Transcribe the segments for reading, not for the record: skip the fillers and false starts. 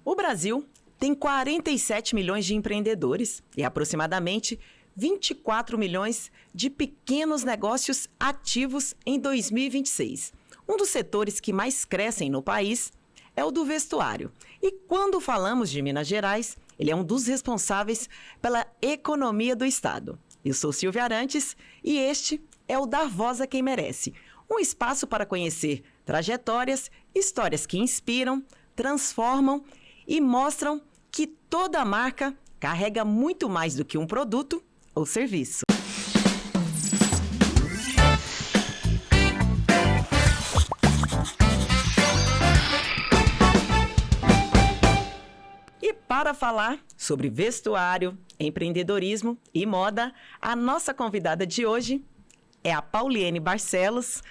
O Brasil tem 47 milhões de empreendedores e aproximadamente 24 milhões de pequenos negócios ativos em 2026. Um dos setores que mais crescem no país é o do vestuário. E quando falamos de Minas Gerais, ele é um dos responsáveis pela economia do estado. Eu sou Silvia Arantes e este é o Dar Voz a Quem Merece, um espaço para conhecer trajetórias, histórias que inspiram, transformam e mostram que toda marca carrega muito mais do que um produto ou serviço. E para falar sobre vestuário, empreendedorismo e moda, a nossa convidada de hoje é a Pauliene Barcelos,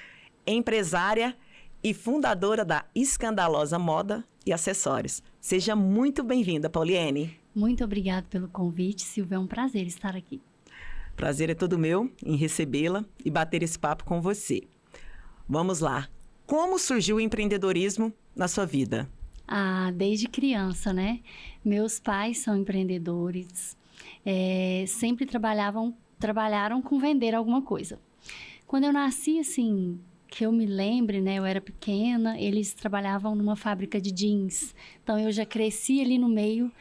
empresária e fundadora da Escandalosa Moda e Acessórios. Seja muito bem-vinda, Pauliene. Muito obrigada pelo convite, Silvia. É um prazer estar aqui. Prazer é todo meu em recebê-la e bater esse papo com você. Vamos lá. Como surgiu o empreendedorismo na sua vida? Desde criança, né? Meus pais são empreendedores. Sempre trabalharam com vender alguma coisa. Quando eu nasci, assim, que eu me lembre, né? Eu era pequena, eles trabalhavam numa fábrica de jeans. Então, eu já cresci ali no meio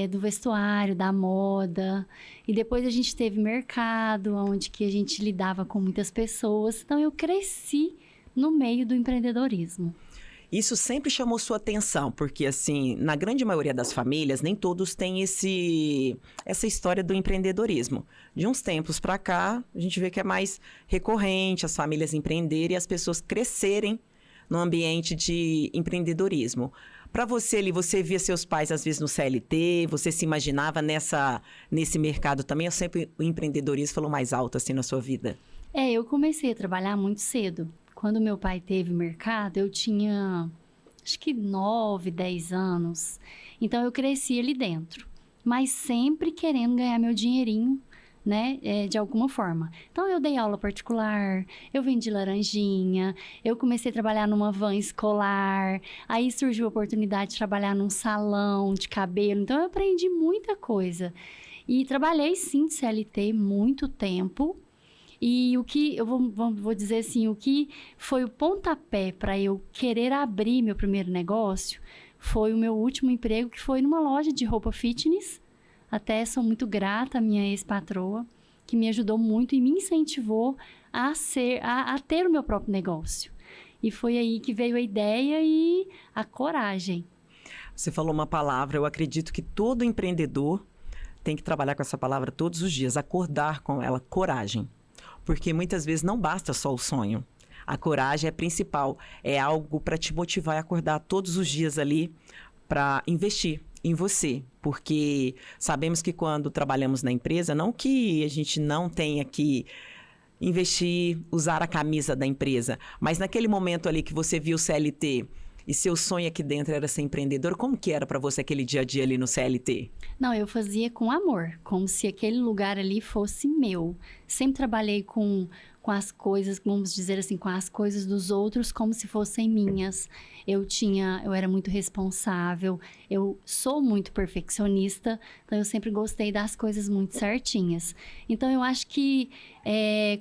do vestuário, da moda. E depois a gente teve mercado, onde que a gente lidava com muitas pessoas. Então, eu cresci no meio do empreendedorismo. Isso sempre chamou sua atenção, porque, assim, na grande maioria das famílias, nem todos têm essa história do empreendedorismo. De uns tempos para cá, a gente vê que é mais recorrente as famílias empreenderem e as pessoas crescerem no ambiente de empreendedorismo. Para você ali, você via seus pais, às vezes, no CLT, você se imaginava nesse mercado também? Ou sempre o empreendedorismo falou mais alto, assim, na sua vida? Eu comecei a trabalhar muito cedo. Quando meu pai teve mercado, eu tinha, acho que 9, 10 anos. Então, eu cresci ali dentro. Mas sempre querendo ganhar meu dinheirinho, né? De alguma forma. Então, eu dei aula particular, eu vendi laranjinha, eu comecei a trabalhar numa van escolar. Aí, surgiu a oportunidade de trabalhar num salão de cabelo. Então, eu aprendi muita coisa. E trabalhei, sim, de CLT muito tempo. E o que, eu vou dizer assim, o que foi o pontapé para eu querer abrir meu primeiro negócio foi o meu último emprego, que foi numa loja de roupa fitness. Até sou muito grata à minha ex-patroa, que me ajudou muito e me incentivou a ter o meu próprio negócio. E foi aí que veio a ideia e a coragem. Você falou uma palavra, eu acredito que todo empreendedor tem que trabalhar com essa palavra todos os dias, acordar com ela, coragem. Porque muitas vezes não basta só o sonho. A coragem é principal. É algo para te motivar a acordar todos os dias ali para investir em você. Porque sabemos que quando trabalhamos na empresa, não que a gente não tenha que investir, usar a camisa da empresa, mas naquele momento ali que você viu o CLT e seu sonho aqui dentro era ser empreendedor, como que era para você aquele dia a dia ali no CLT? Não, eu fazia com amor, como se aquele lugar ali fosse meu. Sempre trabalhei com as coisas, vamos dizer assim, com as coisas dos outros como se fossem minhas. Eu era muito responsável, eu sou muito perfeccionista, então eu sempre gostei das coisas muito certinhas. Então eu acho que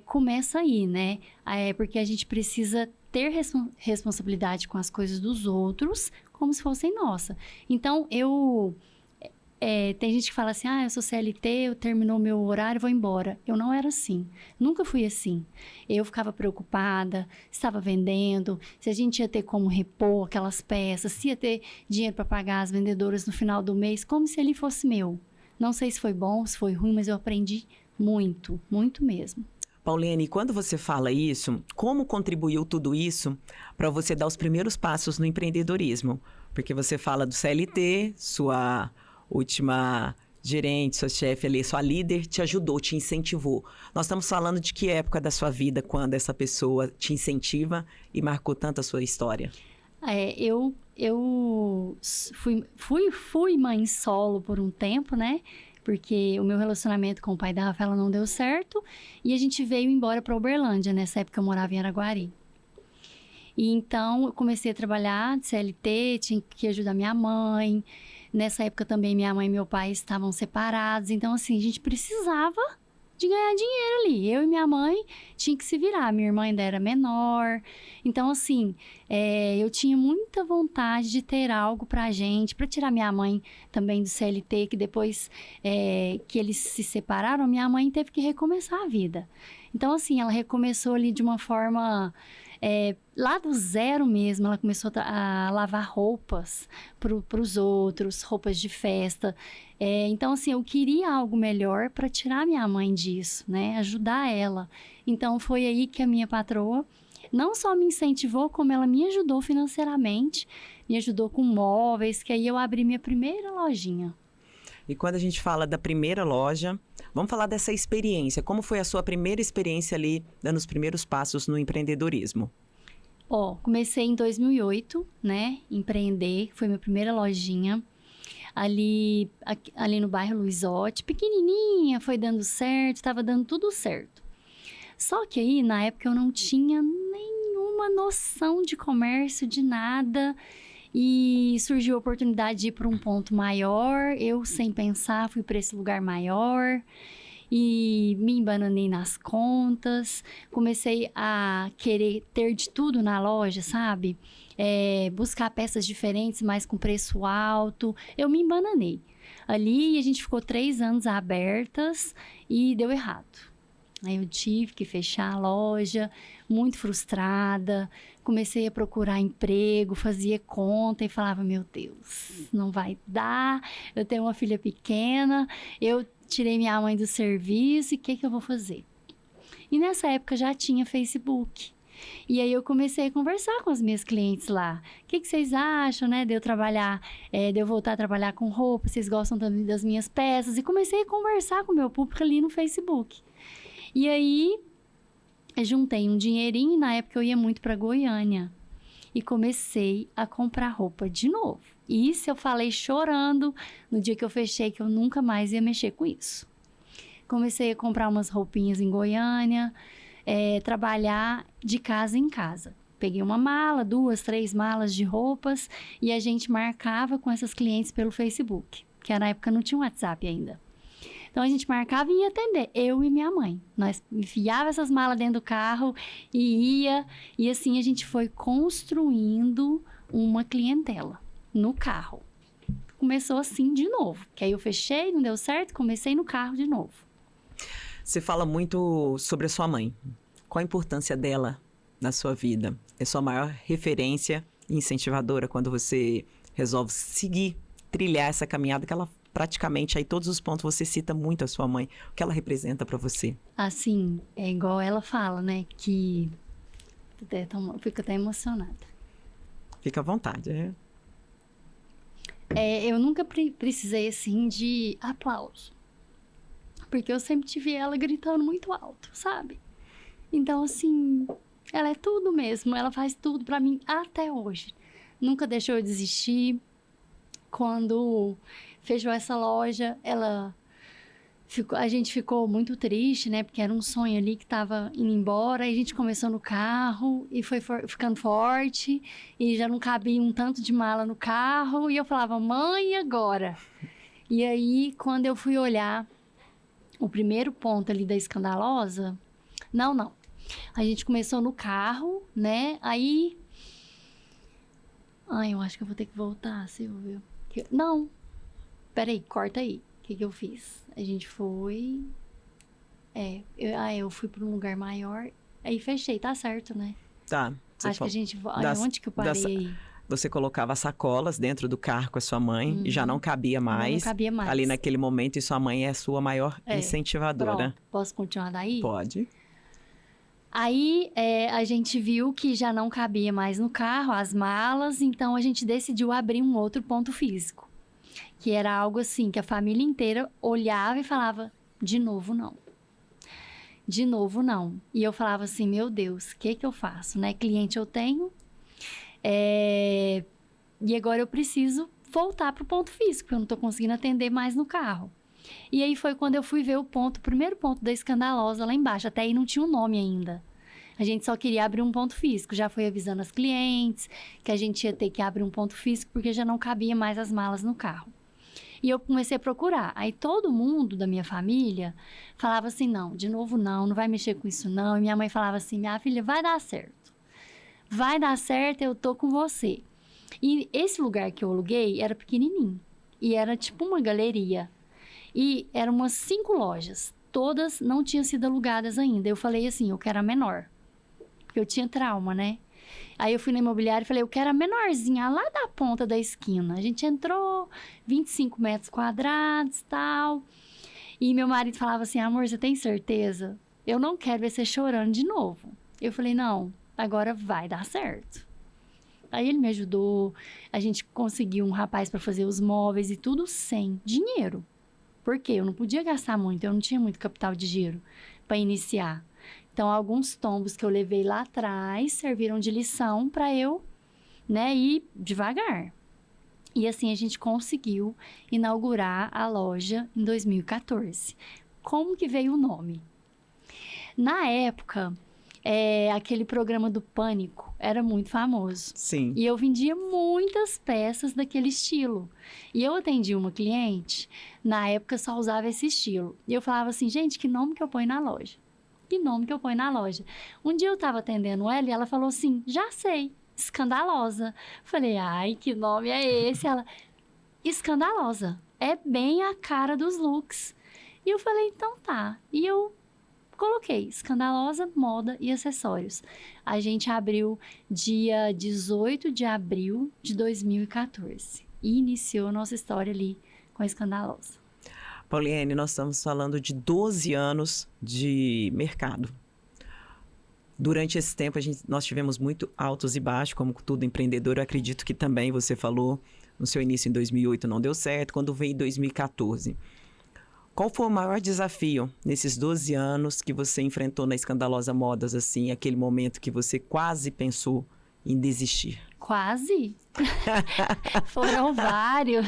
começa aí, né? Porque a gente precisa ter responsabilidade com as coisas dos outros como se fossem nossa. Então, tem gente que fala assim, eu sou CLT, eu terminou meu horário, vou embora. Eu não era assim. Nunca fui assim. Eu ficava preocupada, estava vendendo, se a gente ia ter como repor aquelas peças, se ia ter dinheiro para pagar as vendedoras no final do mês, como se ele fosse meu. Não sei se foi bom, se foi ruim, mas eu aprendi muito, muito mesmo. Pauliene, quando você fala isso, como contribuiu tudo isso para você dar os primeiros passos no empreendedorismo? Porque você fala do CLT, sua última gerente, sua chefe ali, sua líder te ajudou, te incentivou. Nós estamos falando de que época da sua vida quando essa pessoa te incentiva e marcou tanto a sua história? Eu fui mãe solo por um tempo, né? Porque o meu relacionamento com o pai da Rafaela não deu certo e a gente veio embora para Uberlândia. Nessa época eu morava em Araguari. E então, eu comecei a trabalhar de CLT, tinha que ajudar minha mãe. Nessa época também, minha mãe e meu pai estavam separados. Então, assim, a gente precisava de ganhar dinheiro ali. Eu e minha mãe tinha que se virar. Minha irmã ainda era menor. Então, assim, eu tinha muita vontade de ter algo pra gente, pra tirar minha mãe também do CLT, que depois que eles se separaram, minha mãe teve que recomeçar a vida. Então, assim, ela recomeçou ali de uma forma... lá do zero mesmo, ela começou a lavar roupas para os outros, roupas de festa. Então, assim, eu queria algo melhor para tirar minha mãe disso, né? Ajudar ela. Então, foi aí que a minha patroa não só me incentivou, como ela me ajudou financeiramente, me ajudou com móveis, que aí eu abri minha primeira lojinha. E quando a gente fala da primeira loja, vamos falar dessa experiência. Como foi a sua primeira experiência ali, dando os primeiros passos no empreendedorismo? Comecei em 2008, né? Empreender, foi minha primeira lojinha. Ali no bairro Luizotti, pequenininha, foi dando certo, estava dando tudo certo. Só que aí, na época, eu não tinha nenhuma noção de comércio, de nada. E surgiu a oportunidade de ir para um ponto maior. Eu, sem pensar, fui para esse lugar maior. E me embananei nas contas. Comecei a querer ter de tudo na loja, sabe? Buscar peças diferentes, mas com preço alto. Eu me embananei. Ali, a gente ficou 3 anos abertas e deu errado. Aí eu tive que fechar a loja, muito frustrada. Comecei a procurar emprego, fazia conta e falava, meu Deus, não vai dar. Eu tenho uma filha pequena, eu tirei minha mãe do serviço e o que eu vou fazer? E nessa época já tinha Facebook. E aí eu comecei a conversar com as minhas clientes lá. O que vocês acham, né, de eu trabalhar, de eu voltar a trabalhar com roupa? Vocês gostam também das minhas peças? E comecei a conversar com o meu público ali no Facebook. E aí, eu juntei um dinheirinho e na época eu ia muito para Goiânia. E comecei a comprar roupa de novo. E isso eu falei chorando no dia que eu fechei, que eu nunca mais ia mexer com isso. Comecei a comprar umas roupinhas em Goiânia, trabalhar de casa em casa. Peguei uma mala, 2, 3 malas de roupas e a gente marcava com essas clientes pelo Facebook, que na época não tinha WhatsApp ainda. Então, a gente marcava e ia atender, eu e minha mãe. Nós enfiava essas malas dentro do carro e ia. E assim, a gente foi construindo uma clientela no carro. Começou assim de novo. Que aí eu fechei, não deu certo, comecei no carro de novo. Você fala muito sobre a sua mãe. Qual a importância dela na sua vida? É sua maior referência e incentivadora quando você resolve seguir, trilhar essa caminhada que ela... Praticamente, aí todos os pontos você cita muito a sua mãe. O que ela representa para você? Assim, é igual ela fala, né? Que... Fico até emocionada. Fica à vontade. Eu nunca precisei, assim, de aplauso. Porque eu sempre tive ela gritando muito alto, sabe? Então, assim, ela é tudo mesmo. Ela faz tudo para mim até hoje. Nunca deixou eu desistir. Quando fechou essa loja, a gente ficou muito triste, né? Porque era um sonho ali que estava indo embora. Aí a gente começou no carro e foi ficando forte. E já não cabia um tanto de mala no carro. E eu falava, mãe, e agora? E aí, quando eu fui olhar o primeiro ponto ali da Escandalosa... Não. A gente começou no carro, né? Aí... eu acho que eu vou ter que voltar, Silvio. Não, peraí, corta aí. O que eu fiz? A gente foi... eu fui para um lugar maior, aí fechei, tá certo, né? Tá. Acho que a gente... onde que eu parei? Você colocava sacolas dentro do carro com a sua mãe e já não cabia mais. Não cabia mais. Ali naquele momento, e sua mãe é a sua maior incentivadora. Pronto. Posso continuar daí? Pode. Aí, a gente viu que já não cabia mais no carro as malas, então a gente decidiu abrir um outro ponto físico. Que era algo assim, que a família inteira olhava e falava, de novo não. De novo não. E eu falava assim, meu Deus, o que eu faço, né? Cliente eu tenho, e agora eu preciso voltar para o ponto físico, porque eu não estou conseguindo atender mais no carro. E aí foi quando eu fui ver o primeiro ponto da Escandalosa lá embaixo. Até aí não tinha um nome ainda. A gente só queria abrir um ponto físico. Já foi avisando as clientes que a gente ia ter que abrir um ponto físico porque já não cabia mais as malas no carro. E eu comecei a procurar. Aí todo mundo da minha família falava assim, não, de novo não vai mexer com isso não. E minha mãe falava assim, minha filha, vai dar certo. Vai dar certo, eu tô com você. E esse lugar que eu aluguei era pequenininho. E era tipo uma galeria. E eram umas 5 lojas. Todas não tinham sido alugadas ainda. Eu falei assim, eu quero a menor. Porque eu tinha trauma, né? Aí eu fui na imobiliária e falei, eu quero a menorzinha, lá da ponta da esquina. A gente entrou, 25 metros quadrados e tal. E meu marido falava assim, amor, você tem certeza? Eu não quero ver você chorando de novo. Eu falei, não, agora vai dar certo. Aí ele me ajudou, a gente conseguiu um rapaz para fazer os móveis e tudo sem dinheiro. Por quê? Eu não podia gastar muito, eu não tinha muito capital de giro para iniciar. Então, alguns tombos que eu levei lá atrás serviram de lição para eu, né, ir devagar. E assim a gente conseguiu inaugurar a loja em 2014. Como que veio o nome? Na época, aquele programa do Pânico era muito famoso. Sim. E eu vendia muitas peças daquele estilo. E eu atendi uma cliente, na época só usava esse estilo. E eu falava assim, gente, que nome que eu ponho na loja? Que nome que eu ponho na loja? Um dia eu estava atendendo ela e ela falou assim, já sei, Escandalosa. Falei, ai, que nome é esse? Ela, Escandalosa. É bem a cara dos looks. E eu falei, então tá. E eu coloquei Escandalosa, moda e acessórios. A gente abriu dia 18 de abril de 2014. E iniciou a nossa história ali com a Escandalosa. Pauliene, nós estamos falando de 12 anos de mercado. Durante esse tempo, nós tivemos muito altos e baixos, como todo empreendedor. Eu acredito que também você falou, no seu início em 2008 não deu certo, quando veio em 2014. Qual foi o maior desafio nesses 12 anos que você enfrentou na Escandalosa Modas, assim, aquele momento que você quase pensou em desistir? Quase? Foram vários.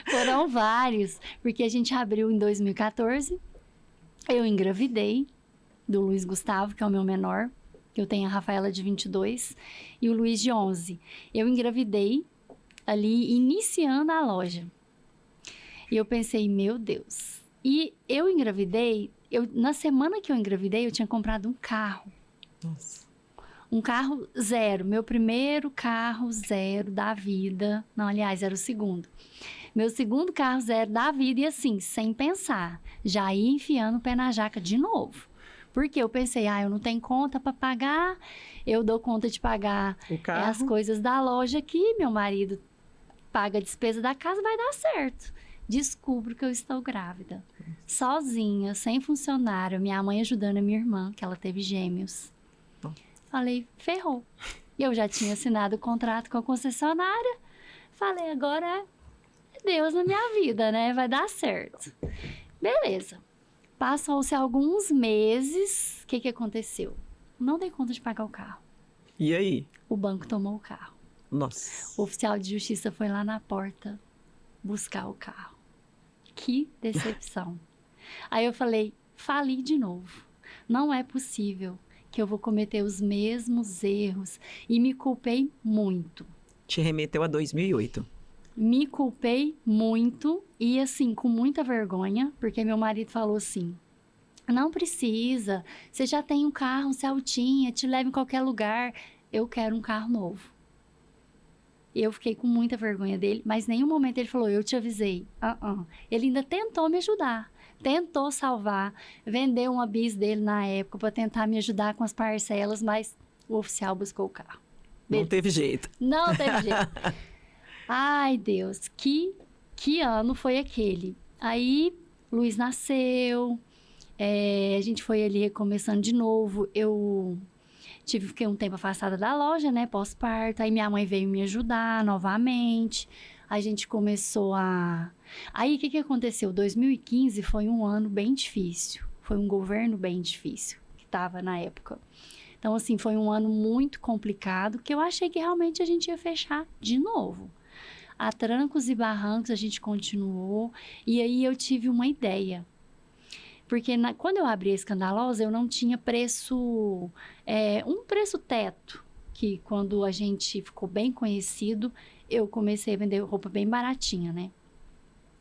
Foram vários. Porque a gente abriu em 2014. Eu engravidei do Luiz Gustavo, que é o meu menor. Eu tenho a Rafaela de 22 e o Luiz de 11. Eu engravidei ali, iniciando a loja. E eu pensei, meu Deus. E eu engravidei, na semana que eu engravidei, eu tinha comprado um carro. Nossa. Um carro zero, meu primeiro carro zero da vida. Não, aliás, era o segundo. Meu segundo carro zero da vida e assim, sem pensar, já ia enfiando o pé na jaca de novo. Porque eu pensei, eu não tenho conta para pagar, eu dou conta de pagar as coisas da loja aqui, meu marido paga a despesa da casa, vai dar certo. Descubro que eu estou grávida, sozinha, sem funcionário, minha mãe ajudando a minha irmã, que ela teve gêmeos. Falei, ferrou. Eu já tinha assinado o contrato com a concessionária. Falei, agora é Deus na minha vida, né? Vai dar certo. Beleza. Passou-se alguns meses. O que aconteceu? Não dei conta de pagar o carro. E aí? O banco tomou o carro. Nossa. O oficial de justiça foi lá na porta buscar o carro. Que decepção. Aí eu falei, fali de novo. Não é possível que eu vou cometer os mesmos erros. E me culpei muito. Te remeteu a 2008. Me culpei muito e assim, com muita vergonha, porque meu marido falou assim, não precisa, você já tem um carro, um Celtinha, te leva em qualquer lugar, eu quero um carro novo. Eu fiquei com muita vergonha dele, mas em nenhum momento ele falou, eu te avisei. Ele ainda tentou me ajudar. Tentou salvar, vendeu uma bis dele na época para tentar me ajudar com as parcelas, mas o oficial buscou o carro. Não teve jeito. Não teve jeito. Ai, Deus, que ano foi aquele? Aí, Luiz nasceu, a gente foi ali recomeçando de novo. Eu fiquei um tempo afastada da loja, né, pós-parto. Aí minha mãe veio me ajudar novamente. A gente começou a... Aí, o que aconteceu? 2015 foi um ano bem difícil. Foi um governo bem difícil que estava na época. Então, assim, foi um ano muito complicado, que eu achei que realmente a gente ia fechar de novo. A trancos e barrancos a gente continuou. E aí, eu tive uma ideia. Porque quando eu abri a Escandalosa, eu não tinha preço, um preço teto, que quando a gente ficou bem conhecido, eu comecei a vender roupa bem baratinha, né?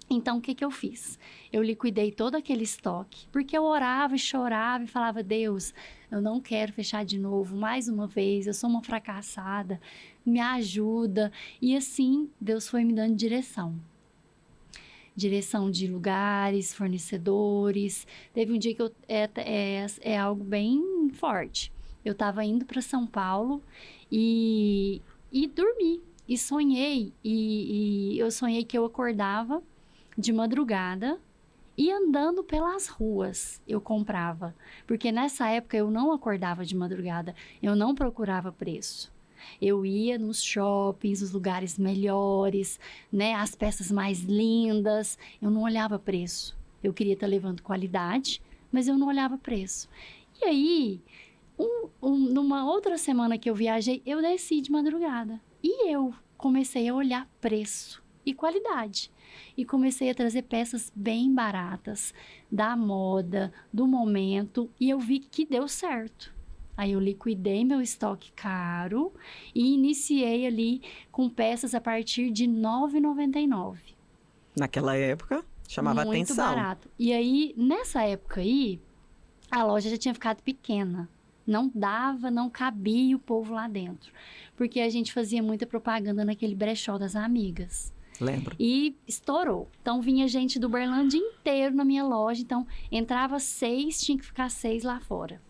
Então, o que que eu fiz? Eu liquidei todo aquele estoque, porque eu orava e chorava e falava, Deus, eu não quero fechar de novo, mais uma vez, eu sou uma fracassada, me ajuda. E assim, Deus foi me dando direção de lugares, fornecedores. Teve um dia que é algo bem forte. Eu estava indo para São Paulo e dormi, e sonhei, e eu sonhei que eu acordava de madrugada e andando pelas ruas eu comprava. Porque nessa época eu não acordava de madrugada, eu não procurava preço. Eu ia nos shoppings, os lugares melhores, né, as peças mais lindas. Eu não olhava preço. Eu queria estar levando qualidade, mas eu não olhava preço. E aí, numa outra semana que eu viajei, eu desci de madrugada. E eu comecei a olhar preço e qualidade. E comecei a trazer peças bem baratas, da moda, do momento, e eu vi que deu certo. Aí eu liquidei meu estoque caro e iniciei ali com peças a partir de R$ 9,99. Naquela época, chamava Muito atenção. barato. E aí, nessa época aí, a loja já tinha ficado pequena. Não dava, não cabia o povo lá dentro. Porque a gente fazia muita propaganda naquele brechó das amigas. Lembro. E estourou. Então, vinha gente do Uberlândia inteiro na minha loja. Então, entrava 6, tinha que ficar 6 lá fora.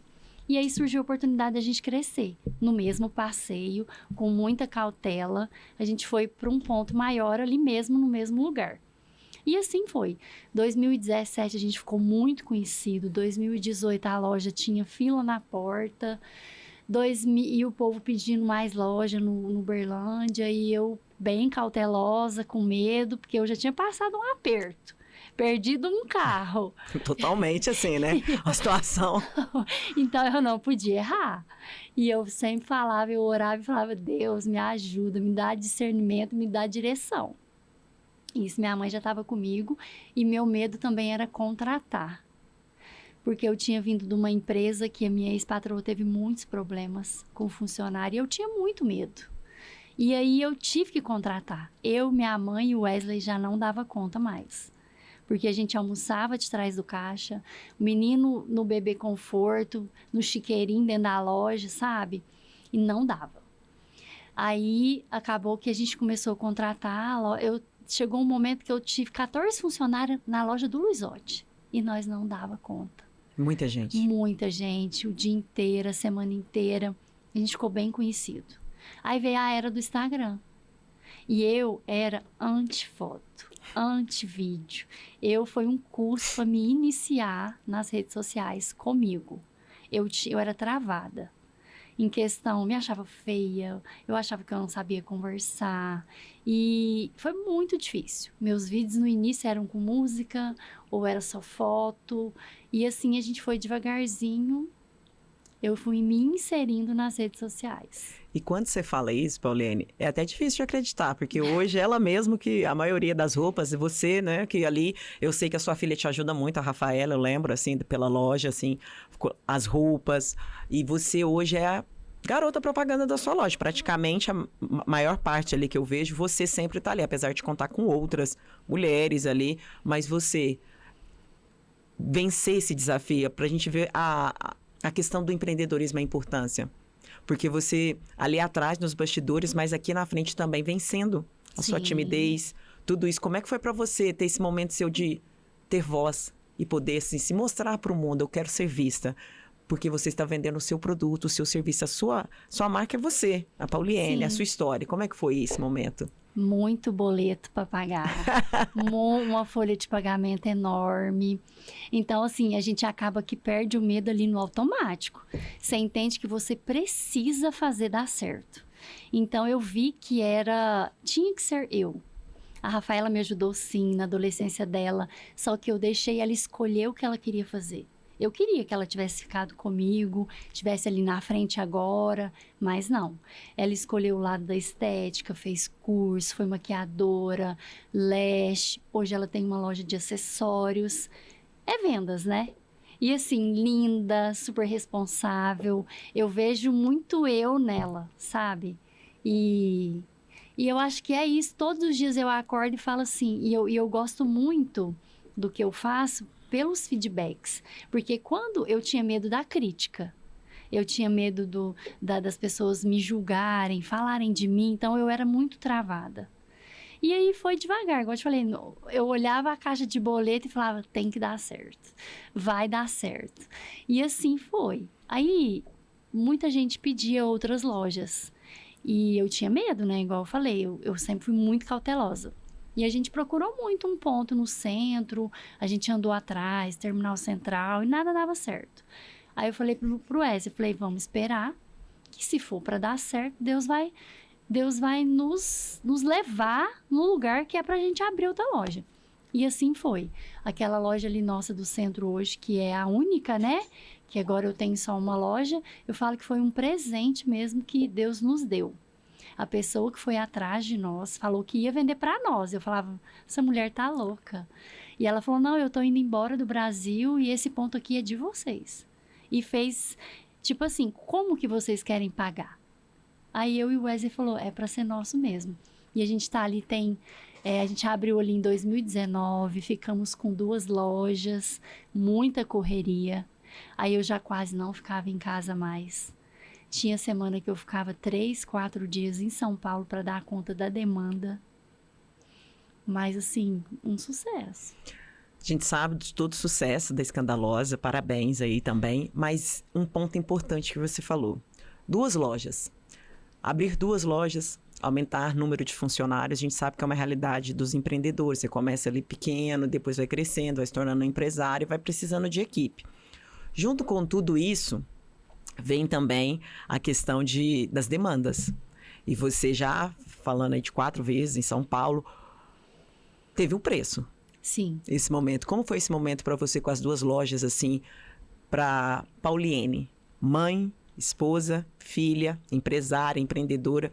E aí surgiu a oportunidade da gente crescer. No mesmo passeio, com muita cautela, a gente foi para um ponto maior ali mesmo, no mesmo lugar. E assim foi. 2017 a gente ficou muito conhecido. 2018 a loja tinha fila na porta. E o povo pedindo mais loja no Uberlândia. E eu bem cautelosa, com medo, porque eu já tinha passado um aperto. Perdido um carro. Totalmente assim, né? A situação. Então, eu não podia errar. E eu sempre falava, eu orava e falava, Deus, me ajuda, me dá discernimento, me dá direção. Isso, minha mãe já estava comigo. E meu medo também era contratar. Porque eu tinha vindo de uma empresa que a minha ex-patroa teve muitos problemas com o funcionário. E eu tinha muito medo. E aí, eu tive que contratar. Eu, minha mãe e o Wesley já não dava conta mais. Porque a gente almoçava de trás do caixa, o menino no bebê conforto, no chiqueirinho dentro da loja, sabe? E não dava. Aí, acabou que a gente começou a contratar, chegou um momento que eu tive 14 funcionários na loja do Luizotti. E nós não dava conta. Muita gente. Muita gente, o dia inteiro, a semana inteira. A gente ficou bem conhecido. Aí veio a era do Instagram. E eu era anti-foto. Anti-vídeo. Foi um curso para me iniciar nas redes sociais comigo. Eu era travada. Em questão, me achava feia, eu achava que eu não sabia conversar. E foi muito difícil. Meus vídeos no início eram com música, ou era só foto. E assim a gente foi devagarzinho. Eu fui me inserindo nas redes sociais. E quando você fala isso, Pauliane, é até difícil de acreditar, porque hoje ela mesmo que a maioria das roupas, e você, né, que ali, eu sei que a sua filha te ajuda muito, a Rafaela, eu lembro, assim, pela loja, assim, as roupas, e você hoje é a garota propaganda da sua loja, praticamente a maior parte ali que eu vejo, você sempre tá ali, apesar de contar com outras mulheres ali, mas você vencer esse desafio, pra gente ver a questão do empreendedorismo, a importância. Porque você, ali atrás, nos bastidores, mas aqui na frente também, vencendo a sua timidez, tudo isso. Como é que foi para você ter esse momento seu de ter voz e poder, assim, se mostrar para o mundo? Eu quero ser vista. Porque você está vendendo o seu produto, o seu serviço. A sua marca é você, a Pauliane, a sua história. Como é que foi esse momento? Muito boleto para pagar, uma folha de pagamento enorme. Então, assim, a gente acaba que perde o medo ali no automático. Você entende que você precisa fazer dar certo. Então, eu vi que tinha que ser eu. A Rafaela me ajudou sim na adolescência dela, só que eu deixei ela escolher o que ela queria fazer. Eu queria que ela tivesse ficado comigo, tivesse ali na frente agora, mas não. Ela escolheu o lado da estética, fez curso, foi maquiadora, lash. Hoje ela tem uma loja de acessórios. É vendas, né? E assim, linda, super responsável. Eu vejo muito eu nela, sabe? E, e eu acho que é isso. Todos os dias eu acordo e falo assim. E eu gosto muito do que eu faço pelos feedbacks. Porque quando eu tinha medo da crítica, eu tinha medo das pessoas me julgarem, falarem de mim. Então eu era muito travada. E aí foi devagar, igual eu te falei, eu olhava a caixa de boleto e falava, tem que dar certo, vai dar certo. E assim foi. Aí, muita gente pedia outras lojas. E eu tinha medo, né? Igual eu falei, eu sempre fui muito cautelosa. E a gente procurou muito um ponto no centro, a gente andou atrás, terminal central, e nada dava certo. Aí eu falei pro Wesley, falei, vamos esperar, que se for para dar certo, Deus vai nos levar no lugar que é pra gente abrir outra loja. E assim foi. Aquela loja ali nossa do centro hoje, que é a única, né? Que agora eu tenho só uma loja. Eu falo que foi um presente mesmo que Deus nos deu. A pessoa que foi atrás de nós falou que ia vender pra nós. Eu falava, essa mulher tá louca. E ela falou, não, eu tô indo embora do Brasil e esse ponto aqui é de vocês. E fez, tipo assim, como que vocês querem pagar? Aí eu e o Wesley falou, é para ser nosso mesmo. E a gente tá ali, a gente abriu ali em 2019, ficamos com 2 lojas, muita correria. Aí eu já quase não ficava em casa mais. Tinha semana que eu ficava 3, 4 dias em São Paulo para dar conta da demanda. Mas assim, um sucesso. A gente sabe de todo o sucesso da Escandalosa, parabéns aí também. Mas um ponto importante que você falou, 2 lojas. Abrir 2 lojas, aumentar o número de funcionários, a gente sabe que é uma realidade dos empreendedores. Você começa ali pequeno, depois vai crescendo, vai se tornando um empresário e vai precisando de equipe. Junto com tudo isso, vem também a questão das demandas. E você já, falando aí de 4 vezes em São Paulo, teve um preço. Sim. Esse momento. Como foi esse momento para você com as 2 lojas, assim, para Pauliene, mãe, esposa, filha, empresária, empreendedora,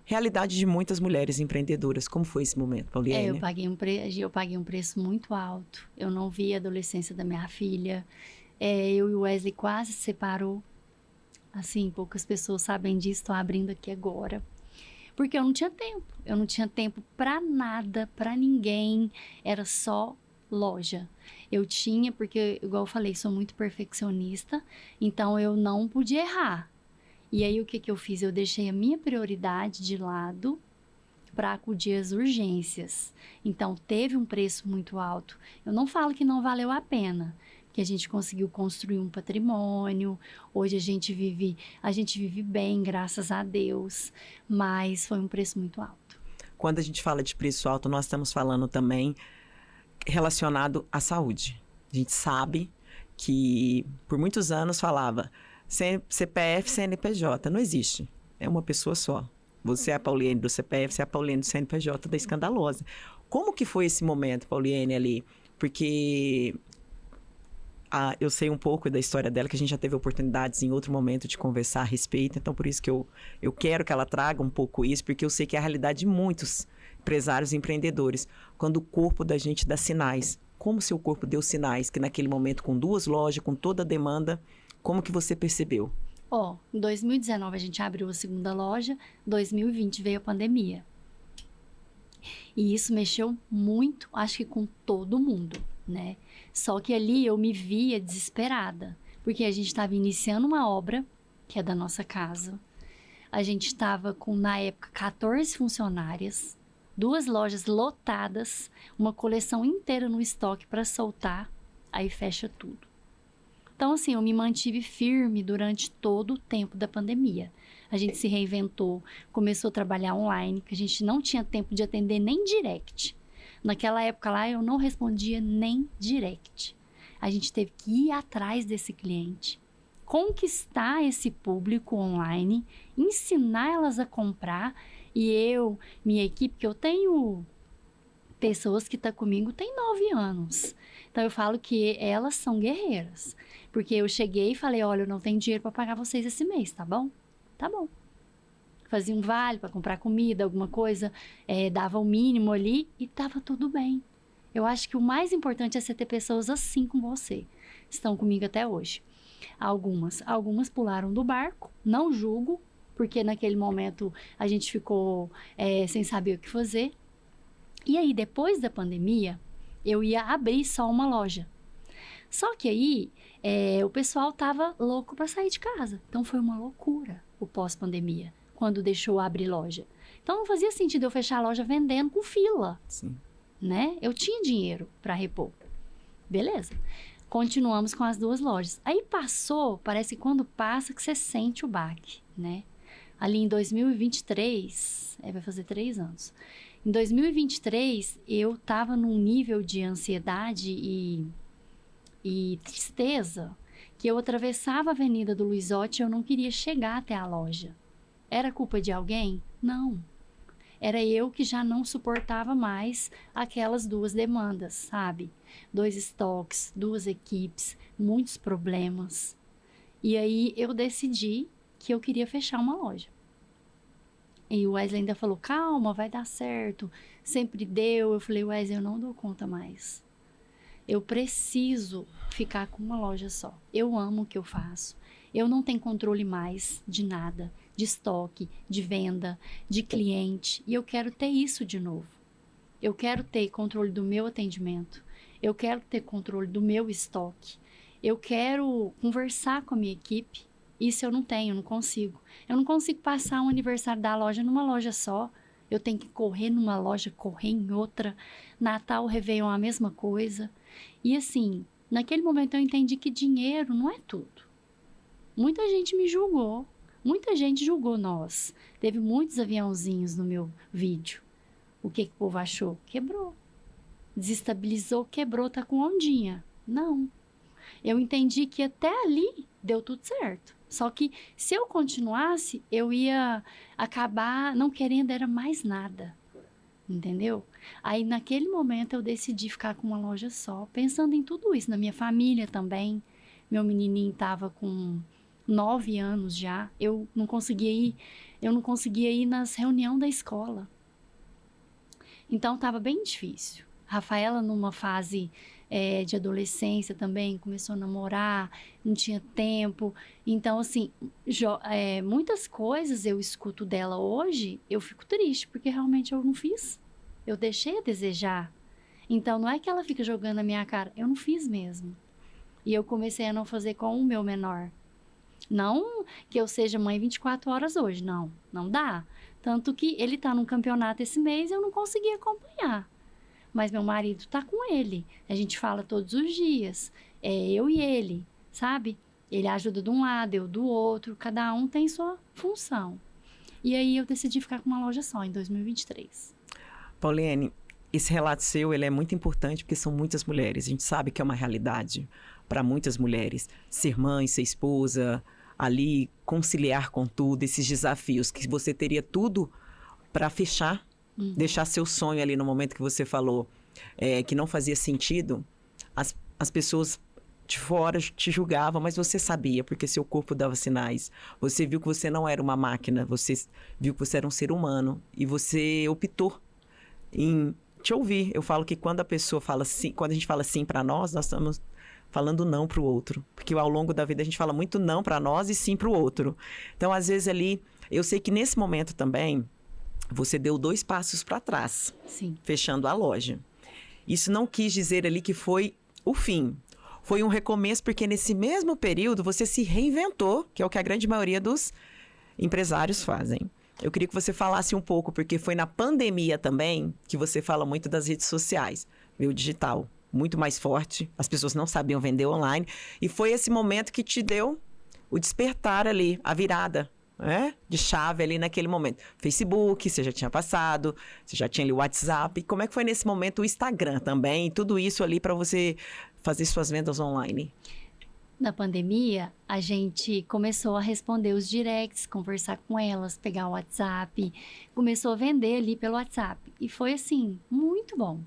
realidade de muitas mulheres empreendedoras. Como foi esse momento, Pauliene? Eu paguei um preço muito alto. Eu não vi a adolescência da minha filha. Eu e o Wesley quase se separou. Assim, poucas pessoas sabem disso, estou abrindo aqui agora. Porque eu não tinha tempo. Eu não tinha tempo para nada, para ninguém. Era só loja. Eu tinha, porque, igual eu falei, sou muito perfeccionista, então eu não podia errar. E aí, o que eu fiz? Eu deixei a minha prioridade de lado para acudir às urgências. Então, teve um preço muito alto. Eu não falo que não valeu a pena, que a gente conseguiu construir um patrimônio. Hoje a gente vive bem, graças a Deus, mas foi um preço muito alto. Quando a gente fala de preço alto, nós estamos falando também relacionado à saúde. A gente sabe que por muitos anos falava CPF, CNPJ. Não existe. É uma pessoa só. Você é a Pauliene do CPF, você é a Pauliene do CNPJ da Escandalosa. Como que foi esse momento, Pauliene, ali? Porque eu sei um pouco da história dela, que a gente já teve oportunidades em outro momento de conversar a respeito. Então, por isso que eu quero que ela traga um pouco isso, porque eu sei que é a realidade de muitos empresários e empreendedores. Quando o corpo da gente dá sinais. Como seu corpo deu sinais? Que naquele momento, com 2 lojas, com toda a demanda, como que você percebeu? Em 2019 a gente abriu a 2ª loja, 2020 veio a pandemia. E isso mexeu muito, acho que com todo mundo, né? Só que ali eu me via desesperada, porque a gente estava iniciando uma obra, que é da nossa casa. A gente estava com, na época, 14 funcionárias, 2 lojas lotadas, uma coleção inteira no estoque para soltar, aí fecha tudo. Então, assim, eu me mantive firme durante todo o tempo da pandemia. A gente se reinventou, começou a trabalhar online, que a gente não tinha tempo de atender nem direct. Naquela época lá, eu não respondia nem direct. A gente teve que ir atrás desse cliente, conquistar esse público online, ensinar elas a comprar. E minha equipe, que eu tenho pessoas que estão comigo, tem 9 anos. Então, eu falo que elas são guerreiras. Porque eu cheguei e falei, olha, eu não tenho dinheiro para pagar vocês esse mês, tá bom? Tá bom. Fazia um vale para comprar comida, alguma coisa, dava o mínimo ali e tava tudo bem. Eu acho que o mais importante é você ter pessoas assim com você. estão comigo até hoje. Algumas pularam do barco, não julgo, porque naquele momento a gente ficou sem saber o que fazer. E aí, depois da pandemia, eu ia abrir só uma loja. Só que aí, o pessoal tava louco para sair de casa. Então, foi uma loucura o pós-pandemia, quando deixou abrir loja. Então, não fazia sentido eu fechar a loja vendendo com fila. Sim. Né? Eu tinha dinheiro para repor. Beleza. Continuamos com as 2 lojas. Aí passou, parece que quando passa que você sente o baque, né? Ali em 2023, vai fazer 3 anos. Em 2023, eu tava num nível de ansiedade e tristeza que eu atravessava a Avenida do Luizotti e eu não queria chegar até a loja. Era culpa de alguém? Não. Era eu que já não suportava mais aquelas 2 demandas, sabe? 2 estoques, 2 equipes, muitos problemas. E aí eu decidi que eu queria fechar uma loja. E o Wesley ainda falou, calma, vai dar certo. Sempre deu. Eu falei, Wesley, eu não dou conta mais. Eu preciso ficar com uma loja só. Eu amo o que eu faço. Eu não tenho controle mais de nada, de estoque, de venda, de cliente. E eu quero ter isso de novo. Eu quero ter controle do meu atendimento. Eu quero ter controle do meu estoque. Eu quero conversar com a minha equipe. Isso eu não tenho, eu não consigo. Eu não consigo passar um aniversário da loja numa loja só. Eu tenho que correr numa loja, correr em outra. Natal, Réveillon, a mesma coisa. E assim, naquele momento eu entendi que dinheiro não é tudo. Muita gente me julgou. Muita gente julgou nós. Teve muitos aviãozinhos no meu vídeo. O que o povo achou? Quebrou. Desestabilizou, quebrou, tá com ondinha. Não. Eu entendi que até ali deu tudo certo. Só que se eu continuasse, eu ia acabar não querendo era mais nada. Entendeu? Aí naquele momento eu decidi ficar com uma loja só, pensando em tudo isso, na minha família também. Meu menininho estava com 9 anos já, eu não conseguia ir nas reuniões da escola. Então estava bem difícil. Rafaela numa fase de adolescência também, começou a namorar, não tinha tempo. Então, assim, muitas coisas eu escuto dela hoje, eu fico triste, porque realmente eu não fiz. Eu deixei a desejar. Então, não é que ela fica jogando na minha cara, eu não fiz mesmo. E eu comecei a não fazer com o meu menor. Não que eu seja mãe 24 horas hoje, não dá. Tanto que ele tá num campeonato esse mês e eu não consegui acompanhar. Mas meu marido tá com ele. A gente fala todos os dias. Eu e ele, sabe? Ele ajuda de um lado, eu do outro. Cada um tem sua função. E aí eu decidi ficar com uma loja só em 2023. Pauliene, esse relato seu, ele é muito importante porque são muitas mulheres. A gente sabe que é uma realidade para muitas mulheres. Ser mãe, ser esposa, ali conciliar com tudo, esses desafios que você teria tudo para fechar. Deixar seu sonho ali no momento que você falou que não fazia sentido, as pessoas de fora te julgavam, mas você sabia, porque seu corpo dava sinais. Você viu que você não era uma máquina, você viu que você era um ser humano e você optou em te ouvir. Eu falo que quando a pessoa fala sim, quando a gente fala sim para nós estamos falando não para o outro, porque ao longo da vida a gente fala muito não para nós e sim para o outro. Então, às vezes ali, eu sei que nesse momento também você deu 2 passos para trás, Sim. Fechando a loja. Isso não quis dizer ali que foi o fim. Foi um recomeço, porque nesse mesmo período você se reinventou, que é o que a grande maioria dos empresários fazem. Eu queria que você falasse um pouco, porque foi na pandemia também que você fala muito das redes sociais. Veio o digital muito mais forte, as pessoas não sabiam vender online. E foi esse momento que te deu o despertar ali, a virada, de chave ali naquele momento. Facebook, você já tinha passado, você já tinha ali o WhatsApp. Como é que foi nesse momento o Instagram também? Tudo isso ali para você fazer suas vendas online? Na pandemia, a gente começou a responder os directs, conversar com elas, pegar o WhatsApp, começou a vender ali pelo WhatsApp. E foi assim, muito bom.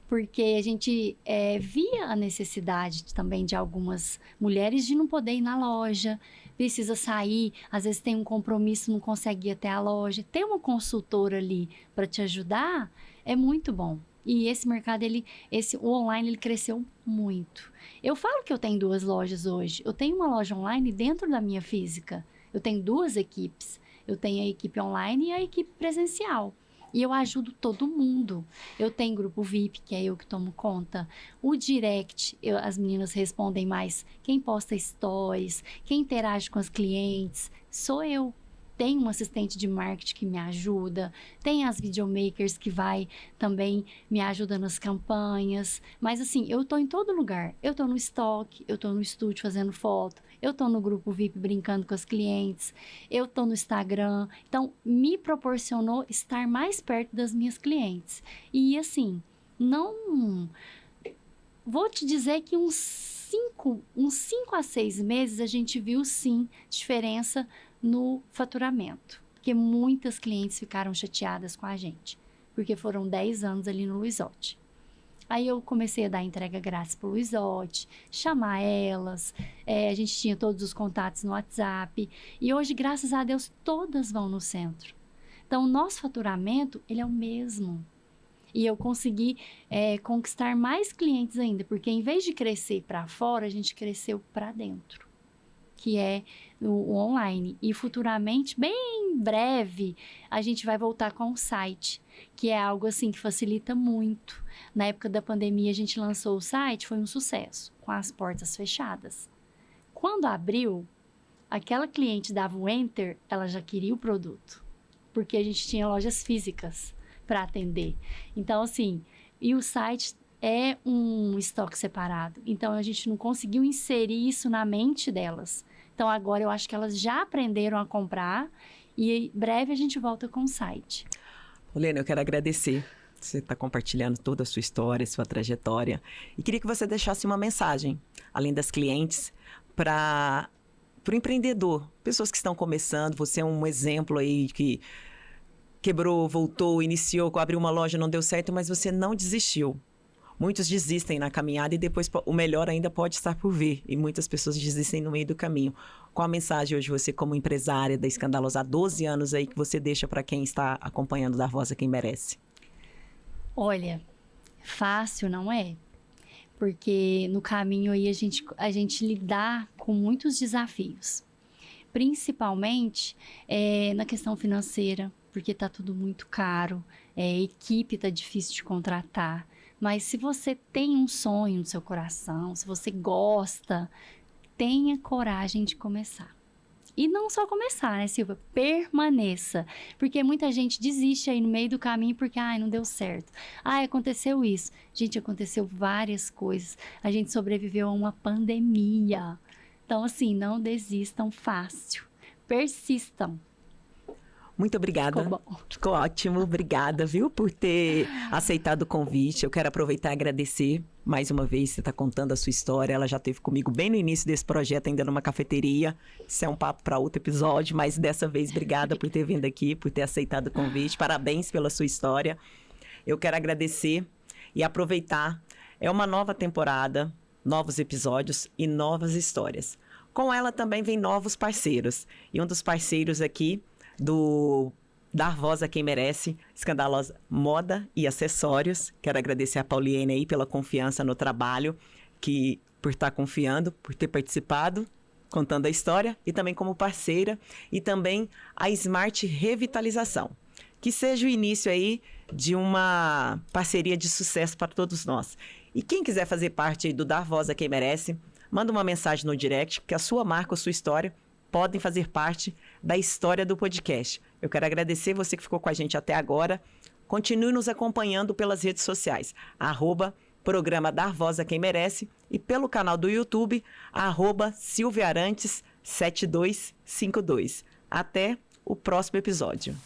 Porque a gente via a necessidade também de algumas mulheres de não poder ir na loja, precisa sair, às vezes tem um compromisso, não consegue ir até a loja. Ter uma consultora ali para te ajudar é muito bom. E esse mercado, o online, ele cresceu muito. Eu falo que eu tenho 2 lojas hoje. Eu tenho uma loja online dentro da minha física. Eu tenho 2 equipes. Eu tenho a equipe online e a equipe presencial. E eu ajudo todo mundo. Eu tenho grupo VIP, que é eu que tomo conta. O direct, as meninas respondem mais. Quem posta stories, quem interage com as clientes, sou eu. Tem um assistente de marketing que me ajuda, tem as videomakers que também me ajuda nas campanhas, mas assim, eu tô em todo lugar, eu tô no estoque, eu tô no estúdio fazendo foto, eu tô no grupo VIP brincando com as clientes, eu tô no Instagram, então me proporcionou estar mais perto das minhas clientes, e assim, não, vou te dizer que uns 5 a 6 meses a gente viu sim diferença no faturamento, porque muitas clientes ficaram chateadas com a gente, porque foram 10 anos ali no Luizotti. Aí eu comecei a dar entrega grátis pro Luizotti, chamar elas, a gente tinha todos os contatos no WhatsApp, e hoje, graças a Deus, todas vão no centro. Então, o nosso faturamento, ele é o mesmo. E eu consegui conquistar mais clientes ainda, porque em vez de crescer para fora, a gente cresceu para dentro, que é o online. E futuramente, bem breve, a gente vai voltar com o site, que é algo assim que facilita muito. Na época da pandemia, a gente lançou o site, foi um sucesso, com as portas fechadas. Quando abriu, aquela cliente dava o enter, ela já queria o produto, porque a gente tinha lojas físicas para atender. Então, assim, e o site é um estoque separado. Então, a gente não conseguiu inserir isso na mente delas. Então, agora eu acho que elas já aprenderam a comprar e em breve a gente volta com o site. Lena, eu quero agradecer. Você está compartilhando toda a sua história, sua trajetória. E queria que você deixasse uma mensagem, além das clientes, para o empreendedor. Pessoas que estão começando, você é um exemplo aí que quebrou, voltou, iniciou, abriu uma loja, não deu certo, mas você não desistiu. Muitos desistem na caminhada e depois o melhor ainda pode estar por vir. E muitas pessoas desistem no meio do caminho. Qual a mensagem hoje você, como empresária da Escandalosa há 12 anos aí, que você deixa para quem está acompanhando Dar Voz a Quem Merece? Olha, fácil não é. Porque no caminho aí a gente lidar com muitos desafios. Principalmente na questão financeira, porque está tudo muito caro. A equipe está difícil de contratar. Mas se você tem um sonho no seu coração, se você gosta, tenha coragem de começar. E não só começar, né, Silvia? Permaneça. Porque muita gente desiste aí no meio do caminho porque, não deu certo. Aconteceu isso. Gente, aconteceu várias coisas. A gente sobreviveu a uma pandemia. Então, assim, não desistam fácil. Persistam. Muito obrigada. Ficou bom. Ficou ótimo. Obrigada, viu, por ter aceitado o convite. Eu quero aproveitar e agradecer mais uma vez. Você está contando a sua história. Ela já esteve comigo bem no início desse projeto, ainda numa cafeteria. Isso é um papo para outro episódio, mas dessa vez, obrigada por ter vindo aqui, por ter aceitado o convite. Parabéns pela sua história. Eu quero agradecer e aproveitar. É uma nova temporada, novos episódios e novas histórias. Com ela também vem novos parceiros. E um dos parceiros aqui do Dar Voz a Quem Merece, Escandalosa Moda e Acessórios. Quero agradecer a Pauliene aí pela confiança no trabalho, por estar confiando, por ter participado, contando a história, e também como parceira, e também a Smart Revitalização. Que seja o início aí de uma parceria de sucesso para todos nós. E quem quiser fazer parte aí do Dar Voz a Quem Merece, manda uma mensagem no direct, que a sua marca ou sua história podem fazer parte da história do podcast. Eu quero agradecer você que ficou com a gente até agora. Continue nos acompanhando pelas redes sociais, @programa Dar Voz a Quem Merece, e pelo canal do YouTube, @silviaarantes7252. Até o próximo episódio.